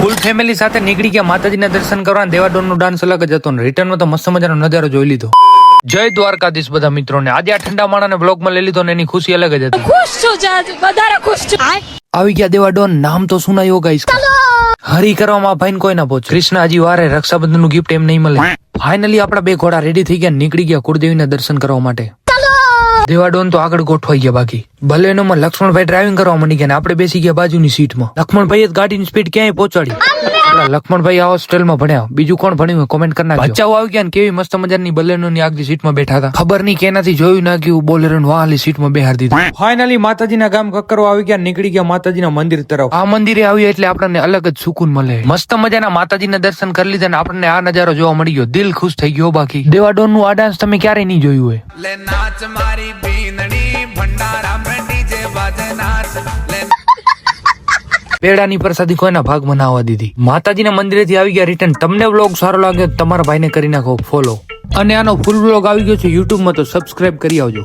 Full family સાથે નીકળી ગયા માતાજીના દર્શન કરવા. દેવાડોનનો ડાન્સ અલગ જ હતો ને રિટર્નમાં તો મસ્ત મજાનો નજારો જોઈ લીધો. જય દ્વારકાધીશ બધા મિત્રોને. આજે આ ઠંડા માણાને બ્લોગમાં લઈ લીધો ને એની ખુશી અલગ જ હતી. ખુશ છું, વધારે ખુશ છું. આવી ગયા દેવાડોન. નામ તો સુનાયો ગાઈસ. હરી કરવામાં ભાઈ કોઈ ના પહોંચ. કૃષ્ણ હજી વારે રક્ષાબંધન નું ગિફ્ટ એમ નહીં મળે. ફાઇનલી આપડા બે ઘોડા રેડી થઈ ગયા, નીકળી ગયા કુળદેવીના દર્શન કરવા માટે. દેવાડોન તો આગળ ગોઠવાઈ ગયા. બાકી બલેનોમાં લક્ષ્મણભાઈ ડ્રાઇવિંગ કરવા માંડી ગયા ને આપણે બેસી ગયા બાજુની સીટમાં. લક્ષ્મણભાઈ ગાડીની સ્પીડ ક્યાંય પહોંચાડી. લક્ષ્મણભાઈ આ હોસ્ટેલમાં ભણ્યા. બીજું કોણ ભણ્યું કોમેન્ટ કરી નાખજો. બચ્ચાઓ આવી ગયા ને કેવી મસ્ત મજાની બલેનોની આગલી સીટમાં બેઠા હતા. ખબર નહીં કેનાથી જોયું ના ગયું બોલેરો વાહલી સીટમાં બેહાર દીધું. ફાઇનલી માતાજીના ગામ કક્કરો આવી ગયા, નીકળી ગયા માતાજીના મંદિર તરફ. આ મંદિરે આવ્યું એટલે આપણને અલગ જ સુકૂન મળે. મસ્ત મજાના માતાજીના દર્શન કરી લીધા ને આપણને આ નજારો જોવા મળી ગયો. દિલ ખુશ થઈ ગયો. બાકી દેવાડોન નું આ ડાન્સ તમે ક્યારે નહીં જોયું હોય. લે નાચ મારી બીનડી ભંડારા માં ડીજે બાજે નાચ લે. પેડાની પ્રસાદી કોઈના ભાગમાં ના આવવા દીધી. માતાજીના મંદિરેથી આવી ગયા રિટર્ન. તમને વ્લોગ સારો લાગ્યો તમારા ભાઈને કરી નાખો ફોલો. અને આનો ફૂલ વ્લોગ આવી ગયો છે YouTube માં, તો સબસ્ક્રાઇબ કરી આવજો.